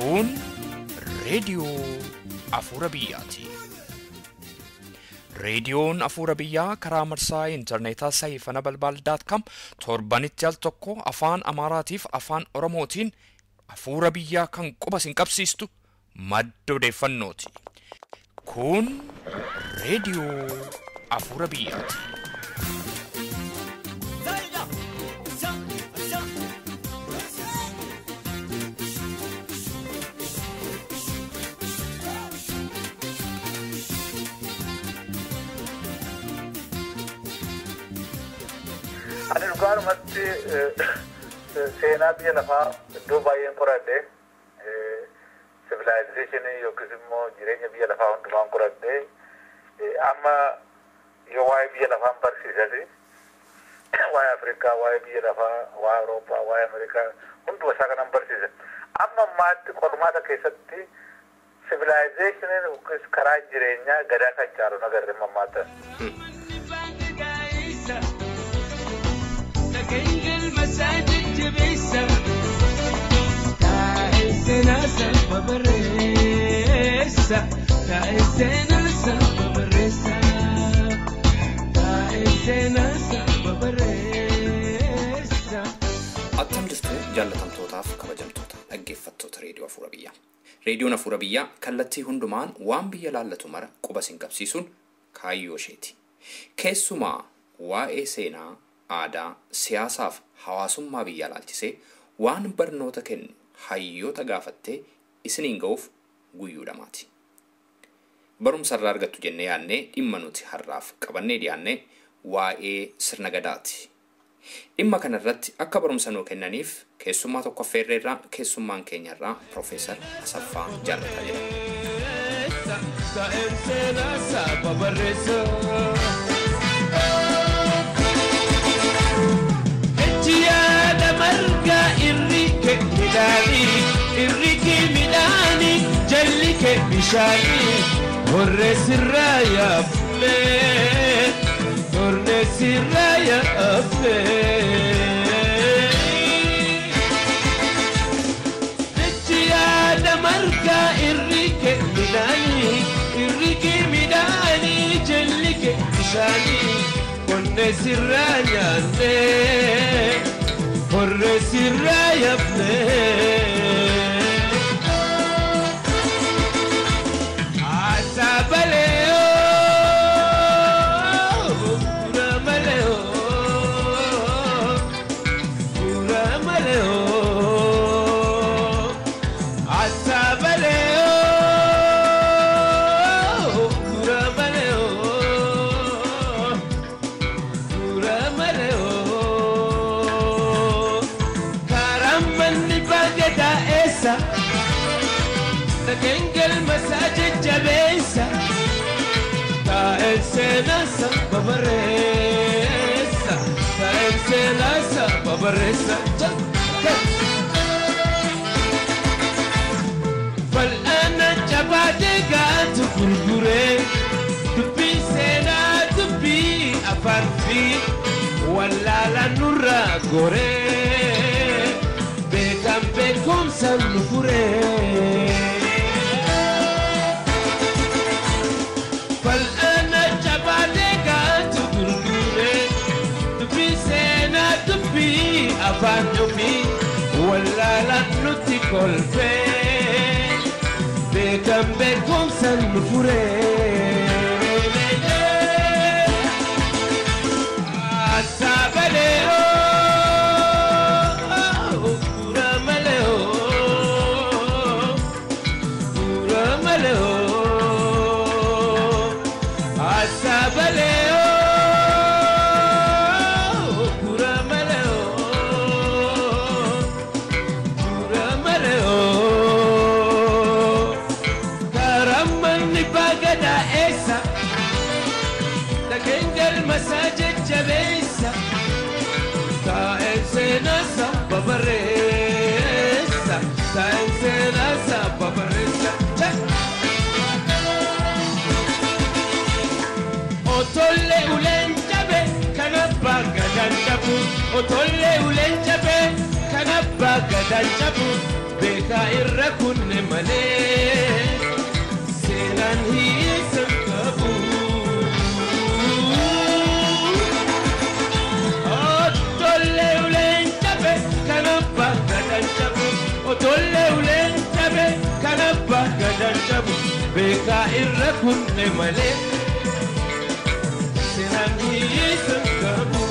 كون راديو أفورابياتي راديون أفورابيا كرامرساي إنترنتا سايفنا بالبال.com توربانيت جالتوكو أفان أماراتيف أفان أورموتين أفورابيا كان قبسين قبسيستو مدو ديفنوتي كون راديو أفورابياتي أنا نقول متى سينا بيلفا دوباين كورادة civilization يوكسمو جيرين بيلفا هندمان كورادة أما يواي بيلفا برسيسة واي أفريقيا واي بيلفا واي أوروبا واي أمريكا هندو ساكن برسيسة أما مات كورماتا كيستي civilization يوكس كراج جيرينيا غدا كجارو نغير مماتا المساجد جبيسة تعيسنا سلفة بريسة تعيسنا سلفة بريسة تعيسنا سلفة بريسة أتم دستو جالتم توتاف كبجم توتا أجيفت توت راديو أفورابيا راديو أفورابيا كالتي هندمان وان بيلالتو مر قبسين قبسيسون كايو شيتي كيسوما واي سينا aadaa siyaasaaf hawaasummaa biyyaa laalchisee waan barnoota kennu hayyoota gaafattee isiniin ga'uuf guyyuudhamaati. Barumsa irraa argattu jennee yaannee dhimma nuti har'aaf qabannee dhiyaannee waa'ee sirna gadaati. Dhimma kanarratti akka barumsa nuu kennaniif keessummaa tokko affeerreerraa keessummaan keenyarraa Profeesar Asaffaa Jaalataa Tiada marga irrike midani jallike bishani horre sirraya afle Tiada marga irrike midani jallike bishani Horre sirraya afle Horre sirraya afle Asabaleo Kuramaleo Asabaleo تكنجل مساجد جبيسة تأنسناسا ببريسة تأنسناسا ببريسة فالأنا جبادي قاد تقرقري تبي سينا تبي أفرفي ولا لنورا قري بكم بكم سنفري فالأنا جبالك تقرقري تبي سينا تبي أفانيومي ولا لنوتي كولفي بكم بكم سنفري أسابليو مساجد جبيسة تأنسنا سببريسة تأنسنا سببريسة أطلع ولنجبه كنبا قدن جبو أطلع ولنجبه كنبا قدن جبو beeka irra kunne malee seenaan hiisan qabu. Otolle uleen cabe kan abbaa gadan cabu. Otolle uleen cabe kan abbaa gadan cabu. Beeka irra kunne malee seenaan hiisan qabu.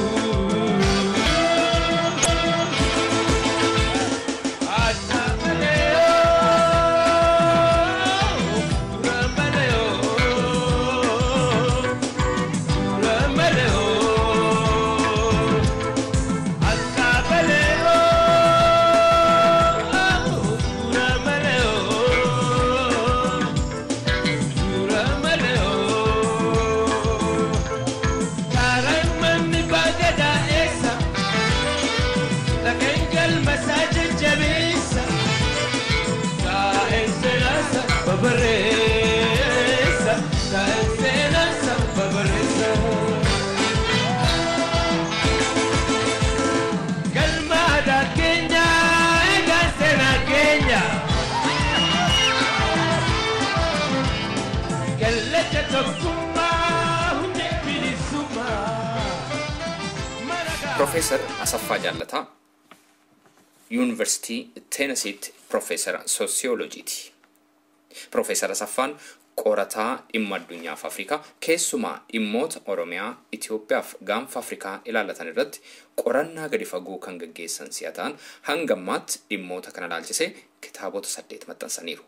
Babaresa, sena samba babaresa. Kalmada Kenya, ega sena Kenya. Kallecha tokkumma, hunde bilisumma. Professor Asaffaa Jallataa, University Tennessee Professor Sociology. Professor Asaffaan qorataa dhimma addunyaaf Afrikaa keessumaa dhimmoota Oromiyaa, Itoophiyaaf gaanfa Afrikaa ilaalatan irratti qorannaa gadi fagoo kan gaggeessan si'ataan hanga ammaatti dhimmoota kana ilaalchisee kitaabota 8 maxxansaniiru.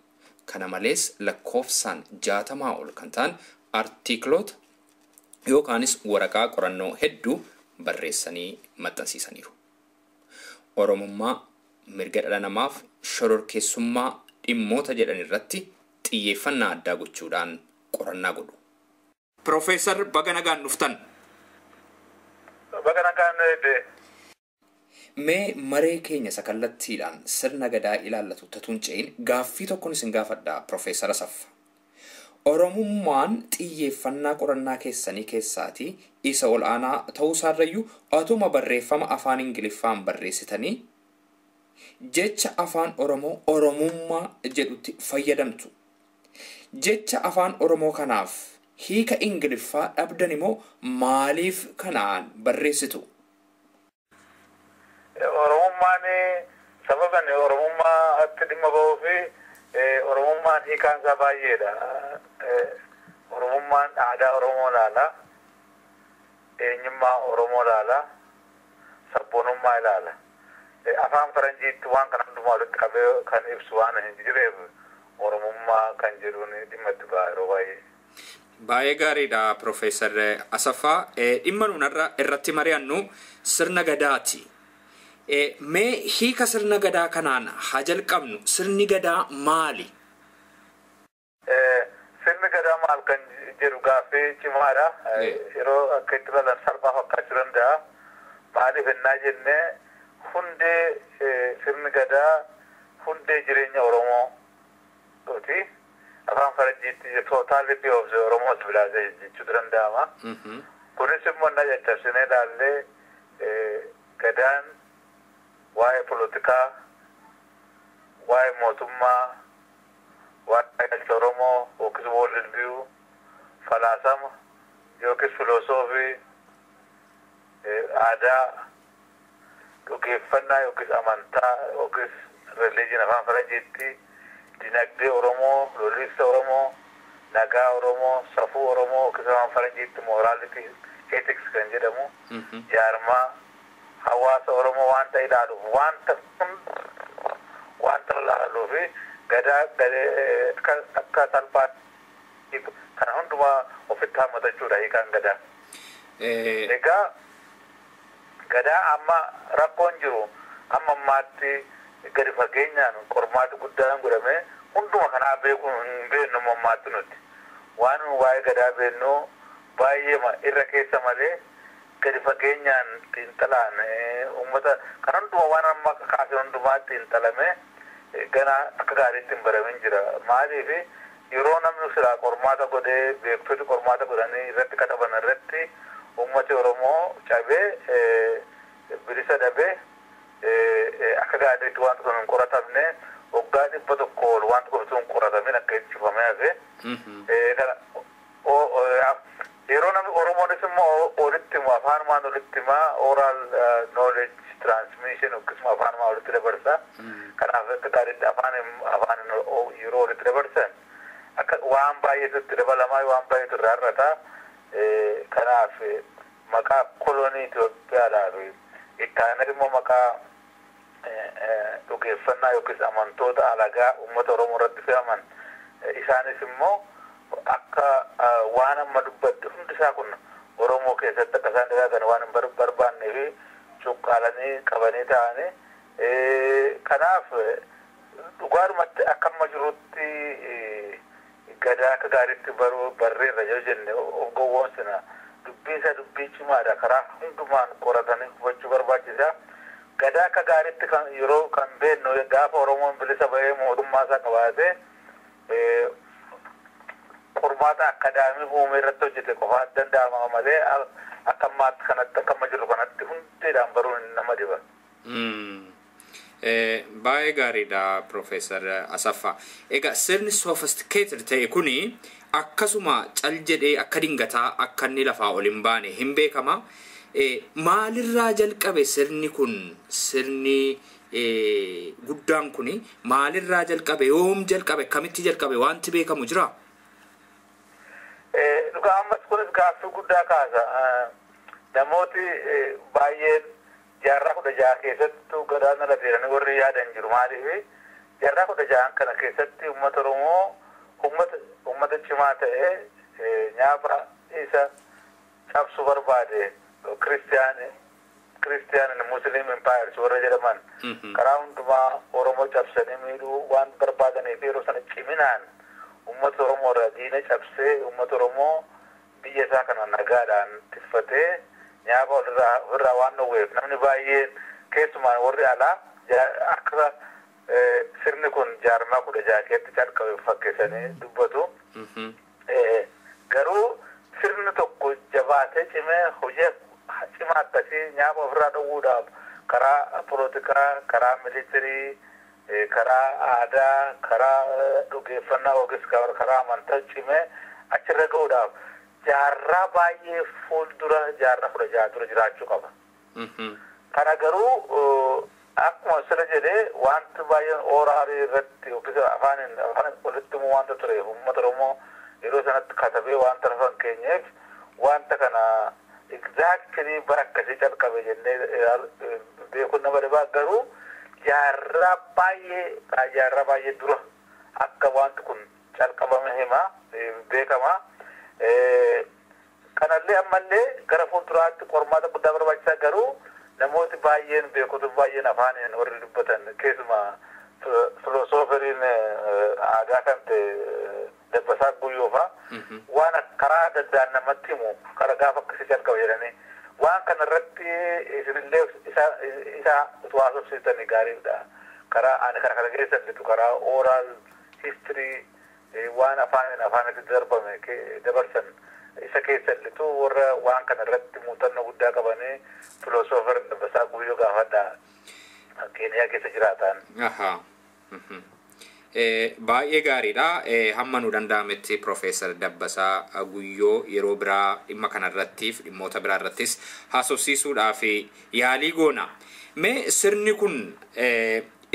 Kana malees lakkoofsaan 60 ol kan ta'an artiikloota yookaanis waraqaa qorannoo hedduu barreessanii maxxansiisaniiru. Oromummaa, mirga dhala namaaf shororkeessummaa dhimmoota jedhan irratti xiyyeeffannaa addaa gochuudhaan qorannaa godhu. Professor baga nagaan dhuftan. Baga nagaan dhufte. Mee maree keenya sakallattiidhaan sirna gadaa ilaallatu tatuun ce'in gaaffii tokkoon isin gaafadhaa Professor Asaffaa. Oromummaan xiyyeeffannaa qorannaa keessanii keessaatii isa ol'aanaa ta'uusaarrayyuu atuma barreeffama afaan Ingiliffaan barreessitanii jecha afaan Oromoo Oromummaa jedhutti fayyadamtu. Jecha afaan Oromoo kanaaf hiika Ingiliffaa dhabdan immoo maaliif kanaan barreessitu? Oromummaan sababan Oromummaa atti dhimma bahuu fi Oromummaan hiikaan isaa baay'eedha. Oromummaan aadaa Oromoo ilaala, eenyummaa Oromoo ilaala, sabboonummaa ilaala. Afaan Faranjiitti waan kana hundumaa walitti qabee kan ibsu waan hin jireef Oromummaa kan jedhuun dhimma itti ba'a yeroo baay'ee. Baay'ee gaariidha Professor Asaffaa. Dhimma nuun irratti mari'annu sirna gadaati. Mee hiika sirna gadaa kanaan haa jalqabnu. Sirni gadaa maali? Sirni gadaa maal kan jedhu gaaffii cimaadha. Yeroo akka itti balan salphaa fakkaachuu danda'a. Maaliif ennaa jennee hundee sirni gadaa hundee jireenya Oromoo oti afaan Faranjiitti totality of the Oromo civilization jechuu danda'ama. Kunis immoo na jajjabsinee ilaallee gadaan waa'ee politikaa, waa'ee mootummaa, waa'ee galcha Oromoo yookiis world view, falaasama yookiis filosoofii, aadaa, dhugeeffannaa yookiis amantaa yookiis religion afaan Faranjiitti, dinagdee Oromoo, lolliinsa Oromoo, nagaa Oromoo, safuu Oromoo yookiis afaan Faranjiitti morality ethics kan jedhamu, jaarmaa hawaasa Oromoo wanta ilaaluuf wanta ilaaluu fi gadaa akka salphaatti kana hundumaa ofitti hammatachuudha hiikaan gadaa. Egaa gadaa amma rakkoon jiru amma ammaatti gadi fageenyaan qormaata guddaan godhame hunduma kanaa beekuun hin beeknu ammaatti nuti waan waa'ee gadaa beeknu baay'ee irra keessa malee gadi fageenyaan xiinxalaan uummata kan hunduma waan amma kaase hundumaa xiinxalame gana akka gaariitti hin baramin jira. Maaliif yeroo namni silaa qormaata godhee beektoti qormaata godhanii irratti kataban irratti uummati Oromoo cabee bilisa dhabee akka gaariitti waan sun hin qoratamne waggaa 100 waan tokkoon qoratamin akka ittifamee hafe kana yeroo namni Oromoonis immoo olitti afaanumaan olitti oral knowledge transmission akkasuma afaanumaan olitti dabarsa kanaaf akka gaariitti afaan yeroo olitti dabarsan akka waan baay'eetti dabalamaa waan baay'eetu irraa irrata kanaaf maqaa kolonii Itoophiyaadhaaf ittaanaa immoo maqaa dhugeeffannaa yookiis amantoota alagaa uummata Oromoo irratti fe'aman isaanis immoo akka waan amma dubbadde hundi isaa kun Oromoo keessatti akka isaan dagaagan waan hin barbaannee fi cuqqaalanii qabanii ta'anii kanaaf dhugaadhumatti akka amma jirutti gadaa akka gaariitti barreerra yoo jenne of gowwoomsina dubbii isa dubbii cimaadha karaa hundumaan qoratanii hubachuu barbaachisa gadaa akka gaariitti kan yeroo kan beeknu gaafa Oromoon bilisa bahee mootummaa isaa qabaate qormaata akadaamii uumee irratti hojjete qofaa danda'ama malee akka ammaatti kanatti akka amma jiru kanatti hundeedhaan baruun nama dhiba. Baay'ee gaariidha Profeesar Asaffaa. Egaa sirni sophisticated ta'e kuni akkasuma cal jedhee akka dingataa akka inni lafaa ol hin baane hin beekama. Maalirraa jalqabe sirni kun sirni guddaan kuni maalirraa jalqabe yoom jalqabe kamitti jalqabe wanti beekamu jira? Dhugaa ammas kunis gaaffii guddaa kaasa. Namooti baay'een jaarraa 16 keessatti gadaan ala deemanii warri yaadan jiru maaliif jaarraa 16 kana keessatti uummata Oromoo uummata cimaa ta'e nyaapa isa cabsu barbaade Christian Muslim empires warra jedhaman karaa hundumaa Oromoo cabsanii miidhuu waan barbaadaniif yeroo sana ciminaan uummata Oromoo irraa diina cabsee uummata Oromoo biyya isaa kana nagaadhaan tiffatee nyaapa irraa waan dhowweef namni baay'een keessumaan warri alaa akka sirni kun jaarmaa 16 keessatti calqabe fakkeessanii dubbatu. Garuu sirni tokko jabaatee cimee hojii cimaa akkasii nyaapa ofirraa dhowwuudhaaf karaa polotikaa karaa militarii karaa aadaa karaa dhugeeffannaa yookiis karaa amantaa cimee achirra ga'uudhaaf jaarraa baay'ee fuuldura jaarraa 16 dura jiraachuu qaba. Kana garuu akkuma sirna jedhee wanti baay'een ooraarii irratti yookiis afaan walitti immoo wanta ture uummata Oromoo yeroo sanatti katabee wanta lafa hin keenyeef wanta kana exactly bara akkasii calqabe jennee beekuun nama dhibaa garuu jaarraa baay'ee dura akka wanti kun calqabame hima beekama. Kanallee ammallee gara fuulduraatti qormaata guddaa barbaachisaa garuu namooti baay'een beekutu baay'een afaaniin warri dubbatan keessumaa filosooferiin aadaa kan ta'e Dabbasaa Guyyoofa waan karaa adda addaan namatti himu karaa gaafa akkasii calqaba jedhanii waan kana irratti isinillee isa utuu haasofsiisanii gaariidha. Karaa ani kana keessatti karaa oral history waan afaanitti darbame dabarsan isa keessattuu warra waan kana irratti muuxannoo guddaa qabanii filosoofer Dabbasaa Guyyoo gaafadha Keeniyaa keessa jiraatan. Baay'ee gaariidha. Hamma nu danda'ametti Profeesar Dabbasaa Guyyoo yeroo biraa dhimma kanarrattiif dhimmoota biraa irrattis haasofsiisuudhaaf yaalii goona. Mee sirni kun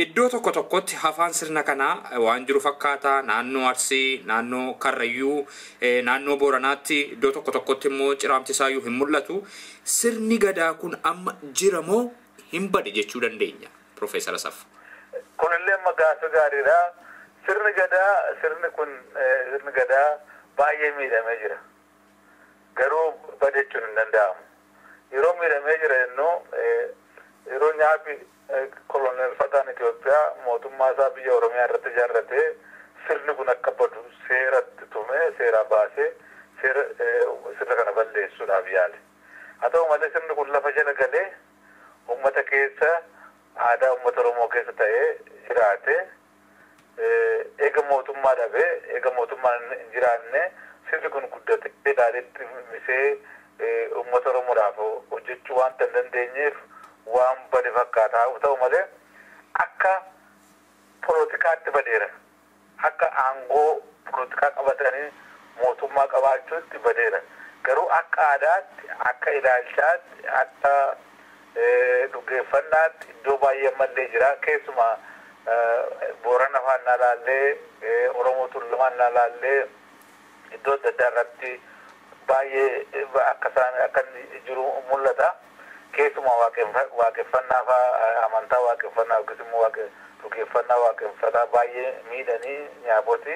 iddoo tokko tokkotti hafaan sirna kanaa waan jiru fakkaata naannoo Arsii, naannoo Karrayyuu, naannoo Booranaatti iddoo tokko tokkotti immoo Ciraamchisaayyuu hin mul'atu. Sirni gadaa kun amma jira moo hin bade jechuu dandeenya Profeesar Asaffaa? Kunillee gaaffii gaariidha. Sirni gadaa baay'ee miidhamee jira. Garuu badechuun hin danda'amu. Yeroo miidhamee jira yeroo nyaapi kolonelfataan Itoophiyaa mootummaa isaa biyya Oromiyaa irratti ijaarratee sirni kun akka badu seeratti tumee seera baasee sirna kana balleessuudhaaf yaale. Haa ta'u malee sirni kun lafa jala galee uummata keessa aadaa uummata Oromoo keessa ta'ee jiraate eega mootummaa dhabee eega mootummaan hin jiraanne sirni kun guddatee gaariitti misee uummata Oromoodhaaf hojjechuu waan hin dandeenyeef waan bade fakkaata. Haa ta'u malee akka poolitikaatti badeera. Akka aangoo poolitikaa qabatanii mootummaa qabaachuutti badeera. Garuu akka aadaatti, akka ilaalchaatti, akka dhugeeffannaatti iddoo baay'ee mallee jira. Keessumaa Boorana fa'aa na laallee, Oromoo Tuulamaa na laallee iddoo adda addaa irratti baay'ee akka jiru mul'ata. Keessumaa waaqeffannaa fa'aa amantaa waaqeffannaa yookiis immoo dhugeeffannaa waaqeffataa baay'ee miidhanii nyaapoti.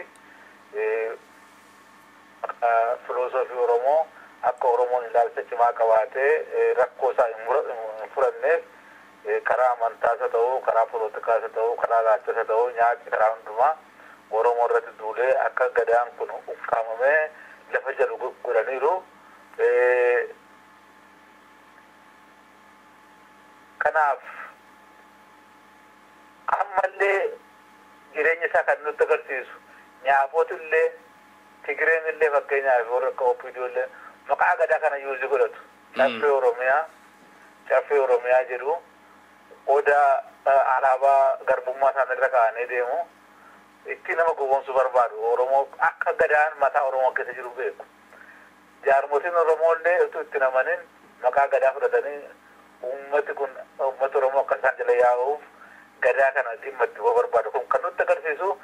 Filosoofii Oromoo akka Oromoon ilaalcha cimaa qabaatee rakkoo isaa hin furanneef karaa amantaas haa ta'u, karaa poolitikaas haa ta'u, karaa ilaalchaas haa ta'u, nyaati karaa hundumaa Oromoo irratti duulee akka gadaan kun ukkaamamee lafa jalu godhaniiru. Kanaaf ammallee jireenya isaa kan nutti agarsiisu nyaapotillee Tigireen illee fakkeenyaaf warra akka OPDO illee maqaa gadaa kana yuuzi godhatu. Caffee Oromiyaa jedhu odaa alaabaa garbummaa isaanirra kaa'anii deemu. Itti nama gowwoomsu barbaadu. Oromoo akka gadaan mataa Oromoo keessa jiru beeku. Jaarmotiin Oromoo illee utuu itti namanin maqaa gadaa fudhatanii uummati kun uummata Oromoo akka isaan jala yaa'uuf gadaa kana dhimma itti barbaadu. Kun kan nutti agarsiisu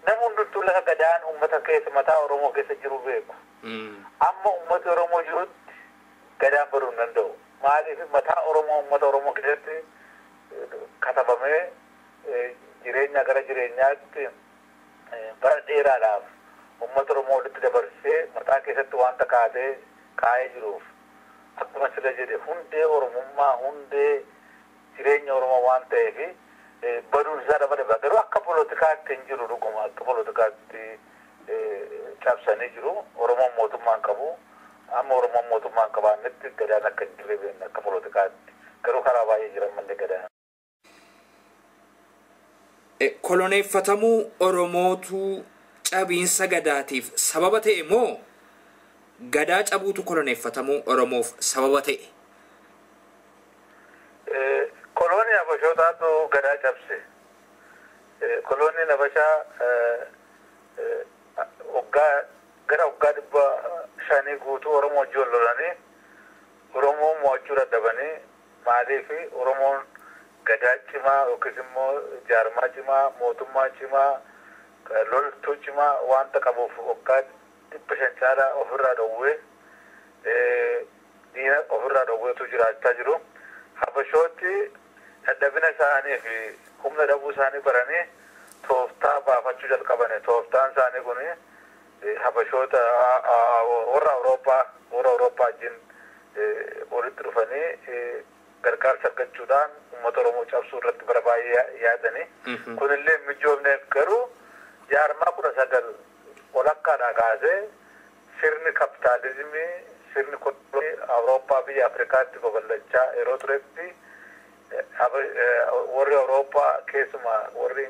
nama hunduttuu lafa gadaan uummata keessa mataa Oromoo keessa jiru beeku. Amma uummati Oromoo jirutti gadaan baruu hin danda'u. Maaliif mataa Oromoo uummata Oromoo keessatti katabamee jireenya gara jireenyaatti bara dheeraadhaaf uummata Oromoo walitti dabarsee mataa keessatti wanta kaa'ee jiruuf akkuma sila jedhe hundee Oromummaa hundee jireenya Oromoo waan ta'eef baduun isaa dabalataa garuu akka poolitikaatti hin jiru dhuguma akka poolitikaatti cabsanii jiru Oromoon mootummaan qabu amma Oromoon mootummaan qabaannetti gadaan akka hin jirre beekna akka poolitikaatti garuu karaa baay'ee jiran malee gadaan. Koloneeffatamuu Oromootu cabiinsa gadaatiif sababa ta'e moo gadaa cabuutu koloneeffatamuu Oromoof sababa ta'e? Koloonii Habashootaatu gadaa cabse. Kolooniin Habashaa gara waggaa 500 guutuu Oromoo wajjin lolanii Oromoo mo'achuu dadhabanii maaliif Oromoon gadaa cimaa yookiis immoo jaarmaa cimaa mootummaa cimaa loltuu cimaa wanta qabuuf waggaa 500 caalaa ofirraa dhowwee diina ofirraa dhowweetu jiraachaa jiru. Habashooti dadhabina isaanii fi humna dhabuu isaanii baranii tooftaa baafachuu jalqabane. Tooftaan isaanii kun Habashoota warra Awurooppaa wajjin walitti dhufanii gargaarsa argachuudhaan uummata Oromoo cabsuu irratti bara baay'ee yaadanii. Kunillee mijoofneef garuu jaarmaa 19 walakkaadhaa kaasee sirni kapitaalizimii sirni kolonii Awurooppaa biyya Afrikaatti babal'achaa yeroo turetti warri Awurooppaa keessumaa warri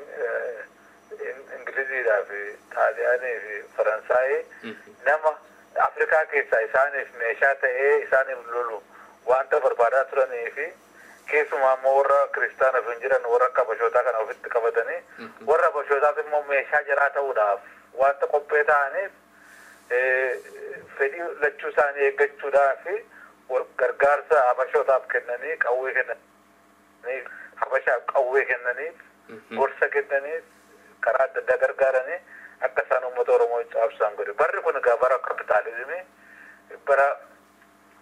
Ingiliziidhaa fi Xaaliyaanii fi Faransaayii nama Afrikaa keessaa isaaniif meeshaa ta'ee isaaniif lolu wanta barbaadaa turanii fi keessumaa immoo warra kiristaanota hin jiran warra akka Habashootaa kana ofitti qabatanii warra Habashootaaf immoo meeshaa jaraa ta'uudhaaf wanta qophee ta'aniif fedhii lachuu isaanii eeggachuudhaaf gargaarsa Habashootaaf kennanii qawwee kennaniif Habashaaf qawwee kennaniif gorsa kennaniif karaa adda addaa gargaaranii akka isaan uummata Oromoo cabsan godhe. Barri kun egaa bara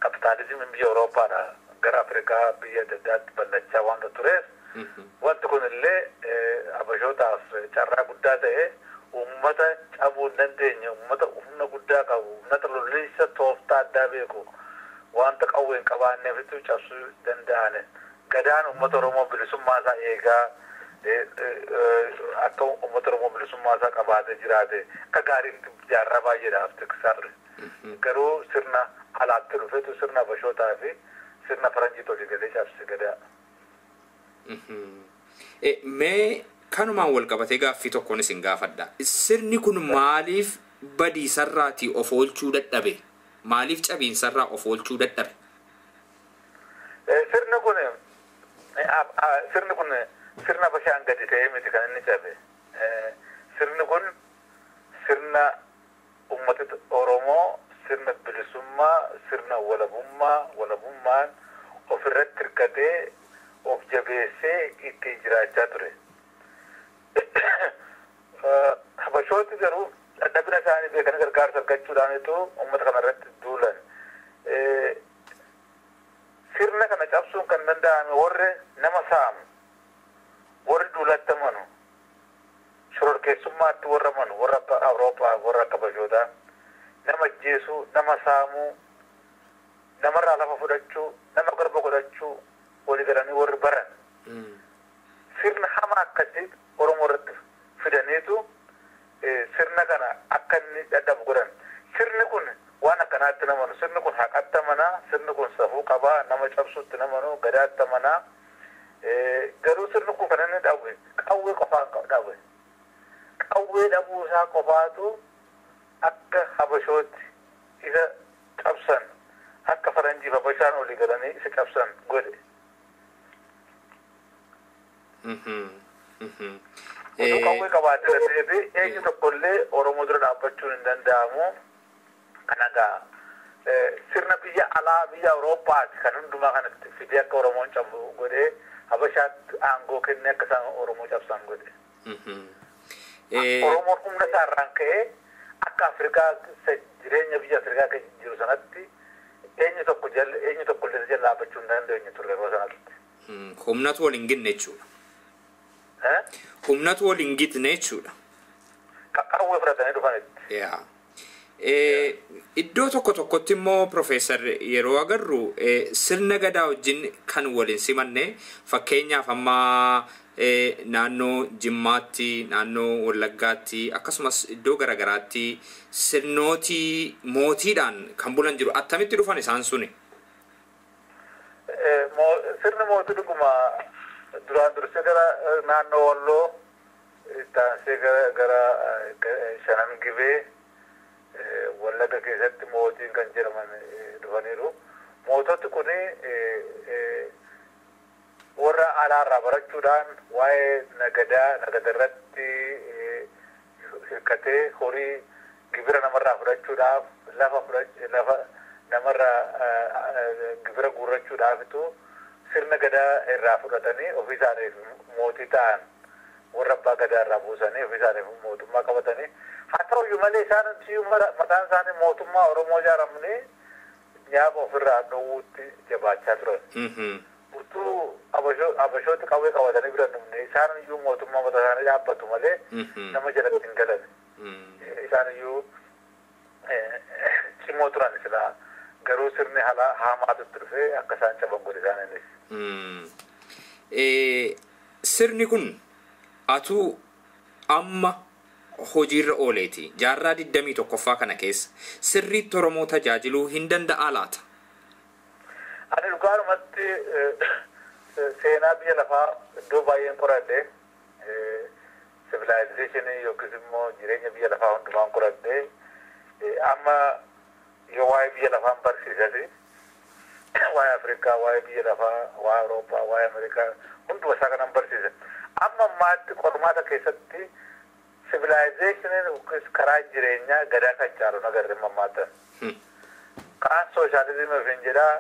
kapitaalizimii biyya Awurooppaadha gara Afrikaa biyya adda addaatti bal'achaa wanta tureef wanti kun illee Habashootaaf carraa guddaa ta'e uummata cabuu hin dandeenye uummata humna guddaa qabu uummata lolliisa tooftaa addaa beeku wanta qawwee hin qabaanneefitu cabsuu danda'an. Gadaan uummata Oromoo bilisummaa isaa eegaa akka uummata Oromoo bilisummaa isaa qabaatee jiraate akka gaariitti jaarraa baay'eedhaaf tiksarre. Garuu sirna alaatti dhufetu sirna Habashootaa fi sirna Faranjii tolii galee cabse gadaa. Mee kanumaan wal qabatee gaaffii tokkoon isin gaafadha. Sirni kun maaliif badiisarraatii of oolchuu dadhabe? Maaliif cabiinsarraa of oolchuu dadhabe? Sirni kun sirna Habashaan gadi ta'ee miti kan inni cabe. sirni kun sirna ummata Oromoo sirna bilisummaa sirna walabummaan ofirratti hirkatee of jabeessee itti jiraachaa ture. Habashooti garuu dadhabina isaanii beekanii gargaarsa argachuudhaanitu ummata kanarratti duulan. Sirna kana cabsuun kan danda'ame warri nama saamu, warri duulatti amanu, shororkeessummaatti warra amanu, warra akka Awurooppaa, warra akka Habashootaa, nama ajjeesuu, nama saamuu, namarraa lafa fudhachuu, nama garba godhachuu walii galanii warri baran. Sirna hamaa akkasii Oromoo irratti fidaniitu sirna kana akka inni dadhabu godhan. Sirni kun waan akkanaatti namanu, sirni kun haqatti amanaa, sirni kun safuu qabaa, nama cabsuutti namanu, gadaatti amanaa. Garuu sirni kun kan inni dhabe qawwee qofaan dhabe. Qawwee dhabuu isaa qofaatu akka Habashootti isa cabsan, akka Faranjiif Habashaan olii galanii isa cabsan godhe. Utuu qawwee qabaatee ta'eefi eenyu tokkollee Oromoo dura dhaabbachuun hin danda'amu. Kana gaa sirna biyya alaa biyya Awurooppaati kan hundumaa kanatti fidee akka Oromoon cabu godhee Habashaatti aangoo kennee akka isaan Oromoo cabsan godhe. Oromoon humna isaarraan ka'ee akka Afrikaa jireenya biyya Afrikaa keessa jiru sanatti eenyu tokkollee jala dhaabbachuu hin dandeenye turre yeroo sanatti. Humnatu wal hin gitne jechuudha. Humnatu wal hin gitne jechuudha. Qawwee fudhatanii dhufanitti. Iddoo tokkotti immoo Profeesar yeroo agarru sirna gadaa wajjin kan waliin simanne fakkeenyaaf amma naannoo Jimmaatti, naannoo Wallaggaatti akkasumas iddoo garagaraatti sirnooti mootiidhaan kan bulan jiru attamitti dhufan isaan suni? Sirni mootii dhuguma duraan dursee gara naannoo Walloo taansee gara Shanan Gibee Wallagga keessatti mootiin kan jedhaman dhufaniiru. Moototi kun warra alaarraa barachuudhaan waa'ee nagadarratti hirkatee horii gibira namarraa fudhachuudhaaf lafa namarraa gibira guurrachuudhaafitu sirna gadaa irraa fudhatanii ofii isaaniif mootii ta'an warra abbaa gadaa irraa buusanii ofii isaaniif mootummaa qabatanii. Haa ta'uyyuu malee isaan mataan isaanii mootummaa Oromoo ijaaramanii nyaaba ofirraa dhowwuutti jabaachaa turan. Utuu Habashooti qawwee qabatanii bira dhumne isaan iyyuu mootummaa mataa isaanii dhaabbatu malee nama jalatti hin galan. Isaan iyyuu cimoo turan silaa garuu sirni hamaatutti dhufee akka isaan caban godhe isaaniinis. Sirni kun atuu amma hojiirra ooleeti jaarraa 21ffaa kana keessa sirriitti Oromoo tajaajiluu hin danda'a laata? Ani dhugaadhumatti seenaa biyya lafaa iddoo baay'een qoradhe civilization yookiis immoo jireenya biyya lafaa hundumaan qoradhe amma yoo waa'ee biyya lafaan barsiisati waa'ee Afrikaa, waa'ee biyya lafaa, waa'ee Awurooppaa, waa'ee Ameerikaa hunduma isaa kanan barsiisan. Amma ammaatti qormaata keessatti civilization karaa jireenyaa gadaa kan caalu nagarre mammaatan. Kaan sooshaalizimii fi jedhaa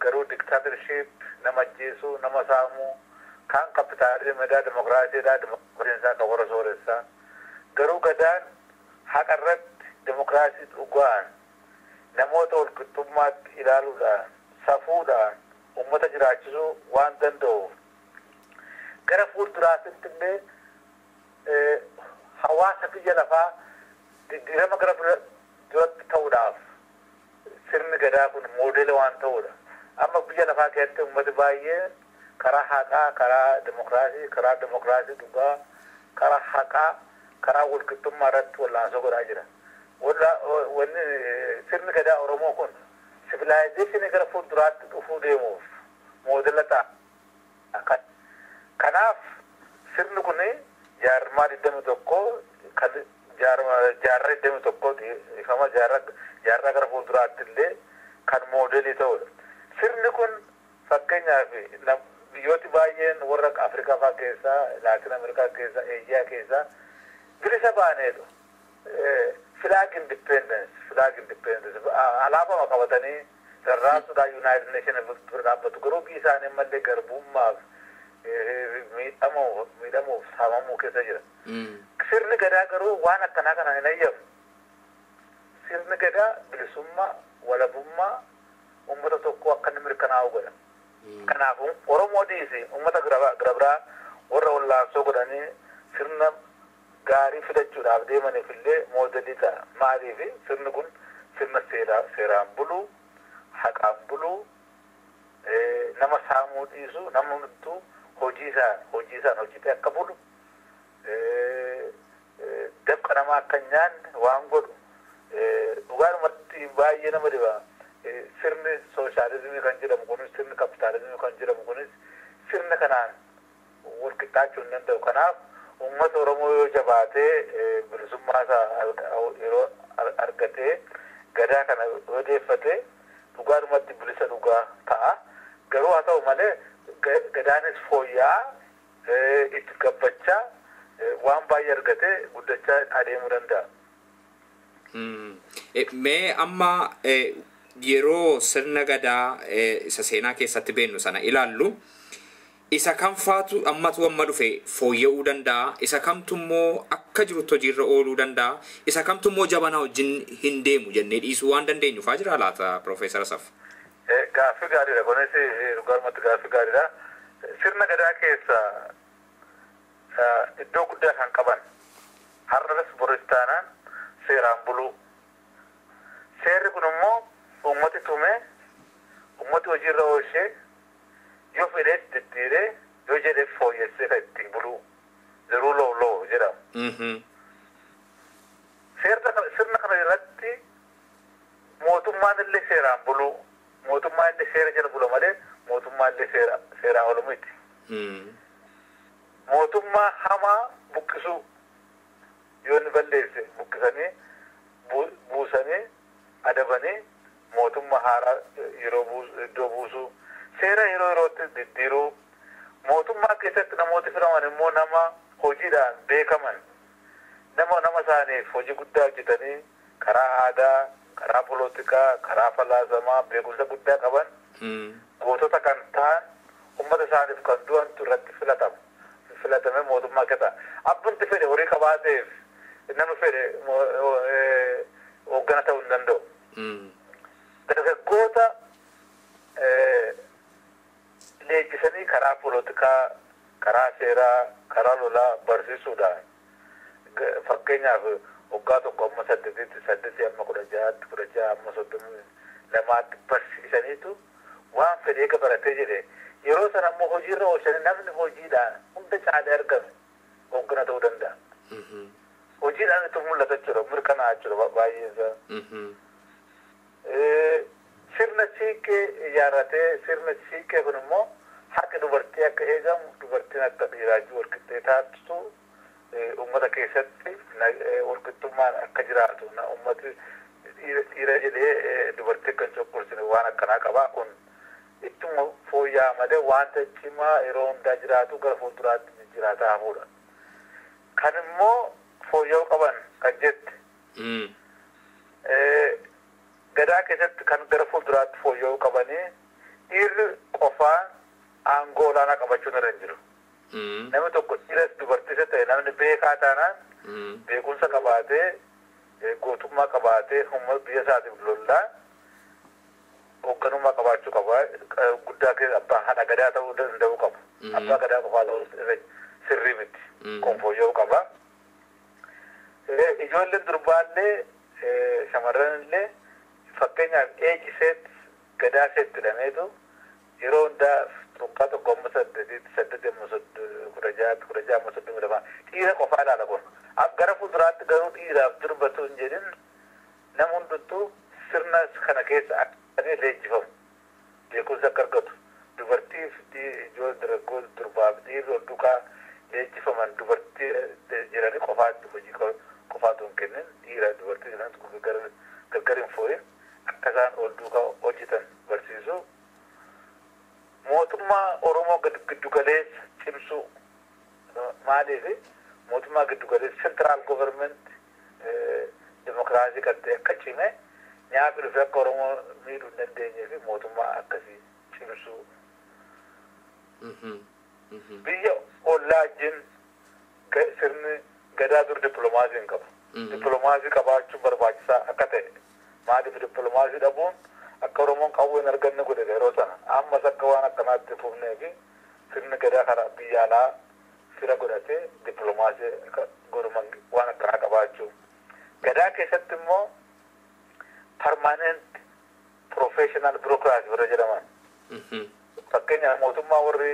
garuu dictatorship nama ajjeesuu, nama saamuu, kaan kapitaalizimiidhaa, dimokiraasiidhaa, dimokiraasiin isaa kan warra sooressaa. Garuu gadaan haqa irratti dimokiraasii dhugaan namoota walqixxummaatti ilaaluudhaan, safuudhaan uummata jiraachisuu waan danda'uuf gara fuulduraatti illee hawaasa biyya lafaa diddiirama gara duratti ta'uudhaaf sirni gadaa kun moodela waan ta'uudha. Amma biyya lafaa keessatti uummati baay'ee karaa haqaa, karaa dimokiraasii dhugaa, karaa haqaa, karaa walqixxummaa irratti wallaansoo godhaa jira. Wanni sirni gadaa Oromoo kun civilization gara fuulduraatti dhufuu deemuuf moodela ta'a. Kanaaf sirni kun jaarmaa 21 kan jaarraa 21 ifama jaarraa gara fuulduraatti illee kan moodelii ta'udha. Sirni kun fakkeenyaaf biyyooti baay'een warra Afrikaa fa'aa keessaa Laatin Ameerikaa keessaa Eeshiyaa keessaa bilisa baaneetu flag independence alaabaa qabatanii rarraasuudhaan United Nations bira dhaabbatu garuu biyyi isaanii mallee garbummaaf miidhamuuf saamamuu keessa jira. Sirni gadaa garuu waan akkanaa kana hin ayyamu. Sirni gadaa bilisummaa walabummaa uummata tokko akka inni mirkanaa'u godha. Kanaafuu Oromoo dhiisi uummata gara biraa warra wallaansoo godhanii sirna gaarii fidachuudhaaf deemaniif illee moodelii ta'a. Maaliif sirni kun sirna seeraan buluu, haqaan buluu, nama saamuu dhiisu, nama hunduu hojii isaan hojjetee akka bulu, dabqa namaa akka hin nyaanne waan godhu. Dhugaadhumatti baay'ee nama dhiba. Sirni sooshaalizimii kan jedhamu kunis sirni kapitaalizimii kan jedhamu kunis sirna kanaan wal qixxaachuu hin danda'u. Kanaaf uummata Oromoo yoo jabaatee bilisummaa isaa yeroo argatee gadaa kana odeeffatee dhugaadhumatti bilisa dhugaa ta'a. Garuu haa ta'u malee gadaanis fooyya'aa itti gabbachaa waan baay'ee argatee guddachaa adeemuu danda'a. Mee amma yeroo sirna gadaa isa seenaa keessatti beennu sana ilaallu isa kam faatu ammatu amma dhufe fooyya'uu danda'a, isa kamtu immoo akka jirutti hojiirra ooluu danda'a, isa kamtu immoo jabanaa wajjin hin deemu jennee dhiisuu waan dandeenyuufaa jira laata Profeesar Asaf? Gaaffii gaariidha. Kunis dhugaadhumatti gaaffii gaariidha. Sirna gadaa keessa iddoo guddaa kan qaban har'as boris taanaan seeraan buluu. Seerri kun immoo ummati tume, ummati hojiirra oolchee yoo fedhees diddiiree yoo jedheef fooyyessee kan ittiin buluu. The rule of law jedhama. Sirna kana irratti mootummaan illee seeraan buluu. Mootummaan illee seera jala bula malee mootummaan illee seeraan oolu miti. Mootummaa hamaa buqqisuu yoo inni balleesse buqqisanii buusanii adabanii mootummaa haaraa iddoo buusuu, seera yeroo yerootti diddiiruu, mootummaa keessatti namooti filaman immoo nama hojiidhaan beekaman, nama isaaniif hojii guddaa hojjetanii karaa aadaa, karaa polotikaa, karaa falaasamaa beekumsa guddaa qaban gootota kan ta'an ummata isaaniif kan du'antu irratti filatame mootummaa keessa. Abbumti fedhe horii qabaateef nama fedhe hooggana ta'uu hin danda'u. Dargaggoota leenjisanii karaa polotikaa, karaa seeraa, karaa lolaa barsiisuudhaan fakkeenyaaf waggaa tokko amma 8 amma 16 amma 32 barsiisaniitu waan fedhe eega baratee jedhe yeroo sana ammoo hojiirra oolchanii namni hojiidhaan hunda caalee argame hooggana ta'uu danda'a. Hojiidhaan itti mul'ata jechuudha, mirkanaa jechuudha baay'eesaa. Sirna siiqqee ijaarratee sirna siiqqee kun immoo harka dubartii akka eegamu, dubartiin akka dhiiraachuu walqixxee taasisu uummata keessatti walqixxummaan akka jiraatu uummati dhiira jedhee dubartii akka hin cunqursine waan akkanaa qabaa kun ittuma fooyya'aa malee wanta cimaa yeroo hundaa jiraatu gara fuulduraatti jiraataa hafuudha. Kan immoo fooyya'uu qaban kan jette gadaa keessatti kan gara fuulduraatti fooyya'uu qabanii dhiirri qofaan aangoo olaanaa qabachuun irra hin jiru. Namni tokko dhiiras dubartiisa ta'e namni beekaa taanaan beekumsa qabaatee gootummaa qabaatee humna biyya isaatiif lollaa hoogganummaa qabaachuu qaba. Guddaa keessa abbaa haadha gadaa ta'uu danda'uu qabu. Abbaa gadaa qofaa ta'uu sirrii miti. Kun fooyya'uu qaba. Ijoolleen durbaallee shamarran illee fakkeenyaaf eejiseet gadaa seetti hidhameetu yeroo hundaa tokkaa tokko amma 8 amma 16 amma 32 dhiira qofaa ilaala kun. Gara fuulduraatti garuu dhiiraaf durbatu hin jedhin nama hunduttuu sirna kana keessa akka leenjifamu beekumsa akka argatu dubartiif ijoollee dargaggoota durbaaf dhiirri ol duukaa leenjifaman dubartii jiranii qofaatti hojii qofaatu hin kennin dhiira dubartii jiran gargar hin fooyin akka isaan ol duukaa hojjetan barsiisu. Mootummaa mootummaa Oromoo giddu galeessa cimsuu maaliif mootummaa giddu galeessa central government demokraasii qabatee akka cime nyaata dhufe akka Oromoo miidhuu hin dandeenyee fi mootummaa akkasii cimsuu. Biyya ollaa wajjin sirni gadaa dur dippiloomaasii hin qabu. Dippiloomaasii qabaachuun barbaachisaa akka ta'e maaliif dippiloomaasii dhabuun akka Oromoon qabu hin arganne godhe yeroo sana ammas akka waan akkanaatti fufnee fi sirni gadaa karaa biyya alaa fira godhatee dippiloomaasii godhuman waan akkanaa qabaachuu. Gadaa keessatti immoo permanent professional bureaucracy warra jedhaman. Fakkeenyaaf mootummaa warri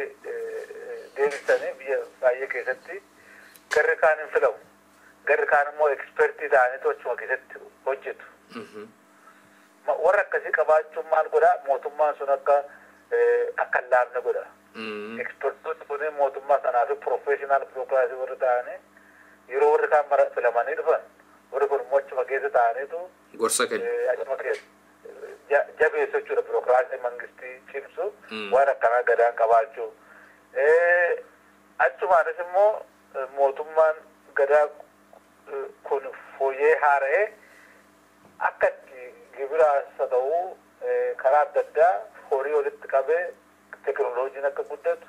deebisanii biyya baay'ee keessatti garri kaan hin filamu. Garri kaan immoo ekspertii ta'anii achuma keessatti hojjetu. Warra akkasii qabaachuun maal godhaa mootummaan sun akka hin laafne godha. Ekspertoonni kun mootummaa sanaa fi professional bureaucracy warri ta'anii yeroo warri kaan mara filamanii dhufan warri kun immoo achuma keessa ta'aniitu gorsa kennu. Achuma keessa jabeessu jechuudha bureaucracy mangistii cimsu waan akkanaa gadaan qabaachuu. Achumaanis immoo mootummaan gadaa kun fooyyee haara'ee akka gibiraas haa ta'uu karaa adda addaa horii walitti qabee teekinooloojiin akka guddatu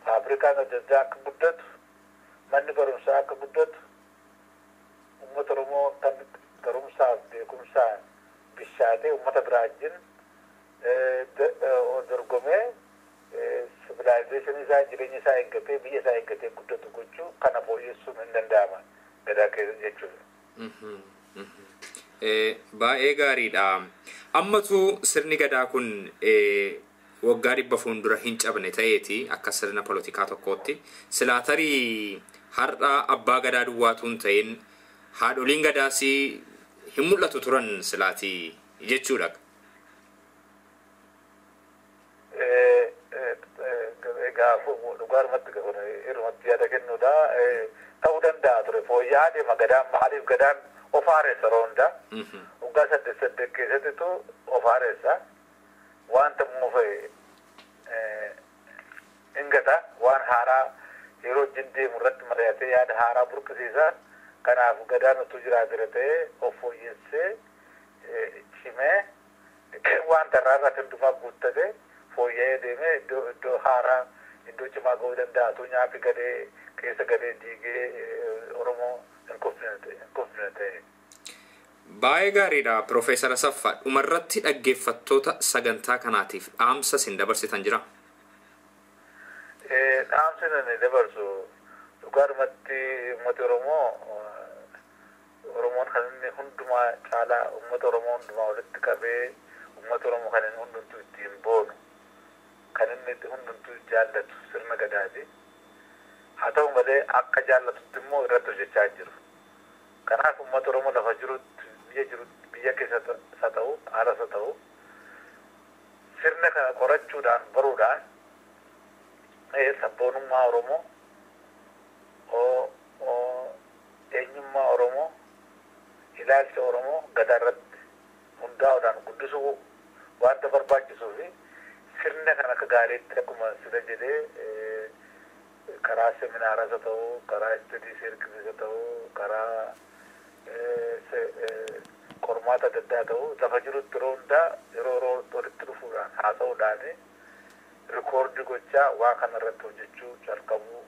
faabrikaan adda addaa akka guddatu manni barumsaa akka guddatu uummata Oromoo kan barumsaaf beekumsaan bishaatee uummata biraa wajjin dorgomee sivilaayizeeshinii isaa jireenya isaa eeggatee biyya isaa eeggatee guddatu gochuu kana fooyyessuun hin danda'ama gadaa keessa jechuudha. Baay'ee gaariidha. Ammatu sirni gadaa kun waggaa 100 fuuldura hin cabne ta'eeti akka sirna polotikaa tokkootti silaa tarii har'a abbaa gadaa duwwaatuun ta'in haadholiin gadaas hin mul'atu turan silaati jechuudha. Dhugaarumatti irrumatti yaada kennuudha. Ta'uu danda'a ture fooyya'aa deema gadaan maaliif gadaan of haareessa yeroo hundaa. Waggaa 8 keessattitu of haareessa. Wanta muufee ingata waan haaraa yeroo wajjin deemu irratti mari'atee yaada haaraa burqisiisa. Kanaaf gadaan utuu jiraatira ta'ee of fooyyessee cimee wanta irraa hundumaa guuttatee fooyya'ee deemee iddoo haaraa iddoo cimaa ga'uu danda'a. Utuu nyaaphi gadee keessa gadee diigee Oromoo hin kufne ta'e. Baay'ee gaariidha Profeesar Asaffaa. Dhumarratti dhaggeeffattoota sagantaa kanaatiif dhaamsa isin dabarsitan jira? Dhaamsi inni dabarsu dhugaarumatti uummata Oromoon kan inni hundumaa caalaa uummata Oromoo hundumaa walitti qabee uummata Oromoo kan inni hundumtuu ittiin boonu kan inni hundumtuu jaallatu sirna gadaati. Haa ta'u malee akka jaallatutti immoo irratti hojjechaa jiru. Kanaaf uummata Oromoo lafa jirutti biyya keessa haa ta'u alas haa ta'u sirna kana qorachuudhaan baruudhaan sabboonummaa Oromoo eenyummaa Oromoo ilaalcha Oromoo gadaa irratti hundaa'uudhaan guddisuu wanta barbaachisuu fi sirna kana akka gaariitti akkuma sida jedhee karaa seminaaras haa ta'u karaa istadii seerkisiis haa ta'u karaa qormaata adda addaa ta'u lafa jirutti yeroo hundaa yeroo walitti dhufuudhaan haasa'uudhaan rikoordii gochaa waa kana irratti hojjechuu calqabuu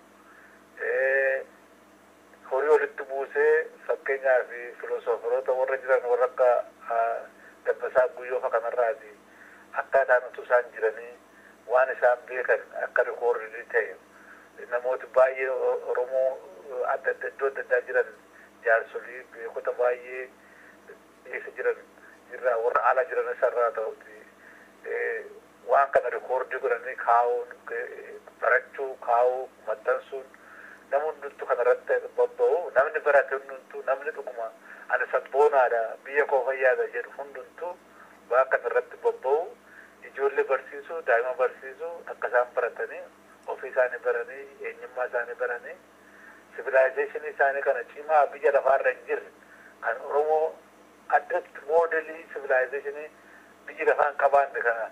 horii walitti buusee fakkeenyaa fi filosoofiroota warra jiran warra akka Dabbasaa Guyyoofa kanarraati akkaataan utuu isaan jiranii waan isaan beekan akka rikoordii ta'e namooti baay'ee Oromoo iddoo adda addaa jiran jaarsolii beekota baay'ee eessa jiran irraa warra ala jiran isarraa ta'uti waan kana rikoordii godhanii kaa'uun barachuu kaa'uu maxxansuun nama hundumtuu kanarratti bobba'u namni barate hundumtuu namni dhuguma ani sabboonaadha biyya koo fayyaada jedhu hundumtuu waan kanarratti bobba'u ijoollee barsiisuu daa'ima barsiisuu akka isaan baratanii ofii isaanii baranii eenyummaa isaanii baranii sivilaayizeeshinii isaanii kana cimaa biyya lafaarra hin jirre kan Oromoo addatti moodelii sivilaayizeeshinii biyyi lafaan qabaanne kana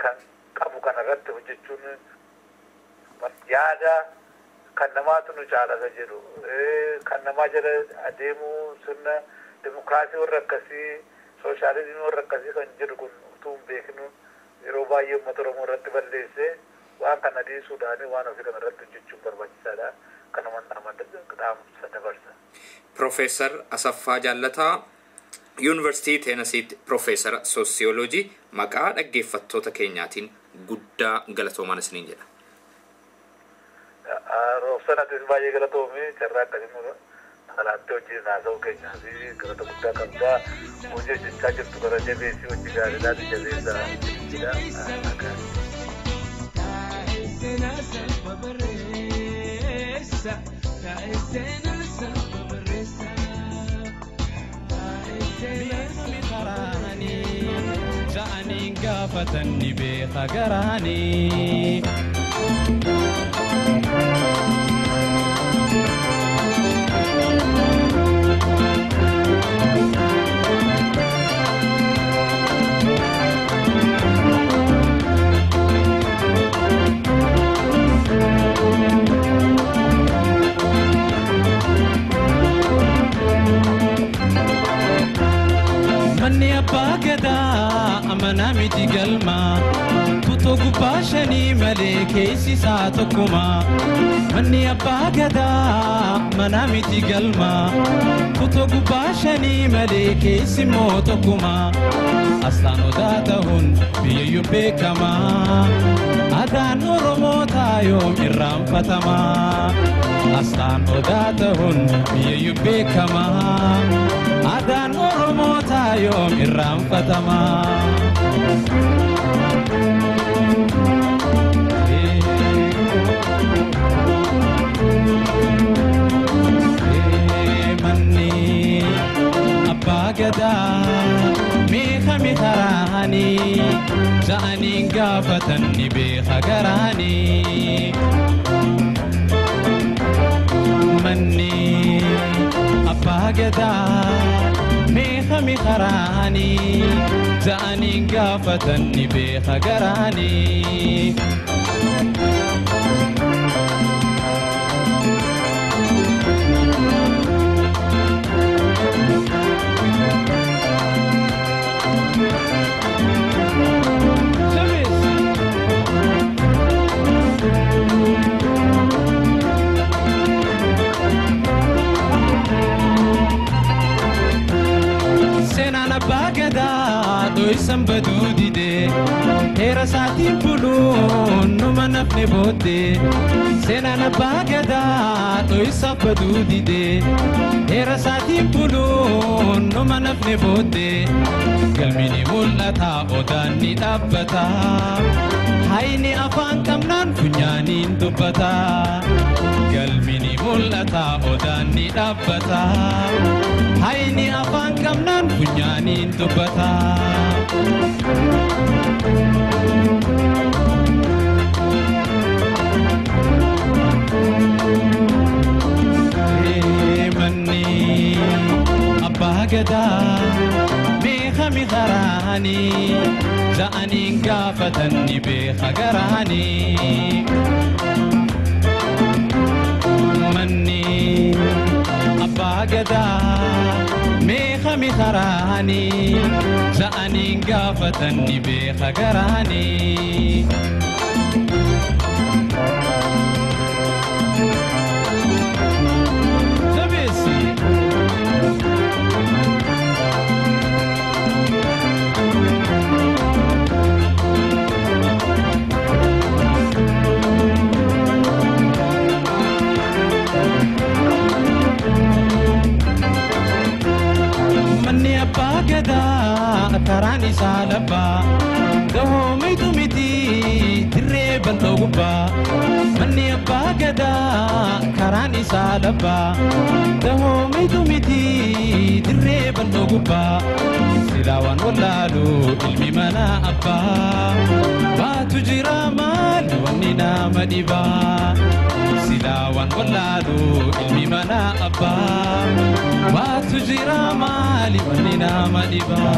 kan qabu kana irratti hojjechuun yaada kan namaatu nu caalata jedhu kan namaa jala adeemuu sirna dimokiraasii warra akkasii sooshaalizimii warra akkasii kan jedhu kun utuu hin beeknu yeroo baay'ee uummata Oromoo irratti balleessee waan kana dhiisuudhaan waan ofii kana irratti hojjechuun barbaachisaadha. Kana dhaamsa dabarsa. Profeesar Asaffaa Jaallataa Yuunivarsiitii Teenasiitti Profeesara Soosiyooloojii maqaa dhaggeeffattoota keenyaatiin guddaa galatoomaan isiniin jedha. Roobsanatis baay'ee galatoomii carraa akkasiin alaatti hojii naasa'uu keenyaa fi galata guddaa qabdaa hojii hojjechaa jirtu gara jabeessii hojii gaariidhaan jabeessaa hojjechiidha. Ja'aniin gaafatan ni beeka garaani. Manni abbaa gadaa amanaa miti galma tutoo gubbaa shanii malee keessi isaa tokkuma. Manni abbaa gadaa amanaa miti galma tutoo gubbaa shanii malee keessi immoo tokkuma. Asxaan odaa ta'uun biyyayyuu beekama. Aadaan Oromootaa yoom irraanfatama. Asxaan odaa ta'uun biyyayyuu beekama. Aadaan Oromootaa yoom irraanfatama. Manni abbaa gadaa meeqa mitaraani ja'aniin gaafatan ni beeka garaani. Manni abbaa gadaa meeqa mitaraani ja'aniin gaafatan ni beeka garaani. Doisan badudide hera saatiin buluun numa nafne booddee seenaan abbaa gadaa doisa badudide hera saatiin buluun numa nafne booddee galmini mul'ata odaan ni dhaabbata hayni afaan qabnaan funyaaniin dubbata galmini mul'ata odaan ni dhaabbata hayni afaan qabnaan funyaaniin dubbata. Manni abbaa gadaa meeqa mitaraani ja'aniin gaafatan ni beeka garaani. Manni abbaa gadaa meeqa mitaraani ja'aniin gaafatan ni beeka garaani. Manni abbaa gadaa karaan isaa labbaa dahoomitu miti dirree bal'oo gubbaa. Manni abbaa gadaa karaan isaa labbaa dahoomitu miti dirree bal'oo gubbaa. Silaawwan wallaalu ilmi mana abbaa baatu jira maali wanni nama dhibaa. Silaawwan wallaalu ilmi mana abbaa baatu jira maali wanni nama dhibaa.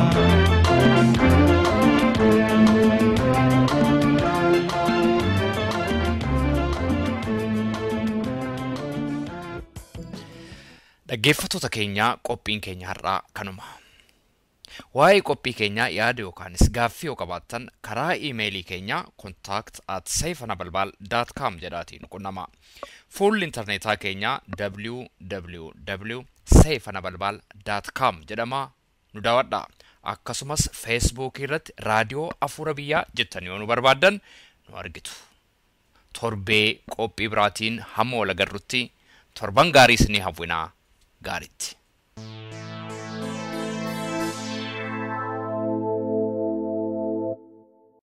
dhaggeeffattoota keenya qophiin keenya har'aa kanuma. Waa'ee qophii keenya yaada yookaanis gaaffii yoo qabaattan karaa iimeelii keenya contact@saifanabalbal.com jedhaatiin qunnama. Fuulli intarneetaa keenya www.saifanabalbal.com jedhama nu daawwadha. Akkasumas Facebook irratti raadiyoo Afuura Biyyaa jettanii yoo nu barbaaddan nu argitu. Torbee qophii biraatiin hamma wal agarrutti torban gaarii isinii hawwinaa gaariitti.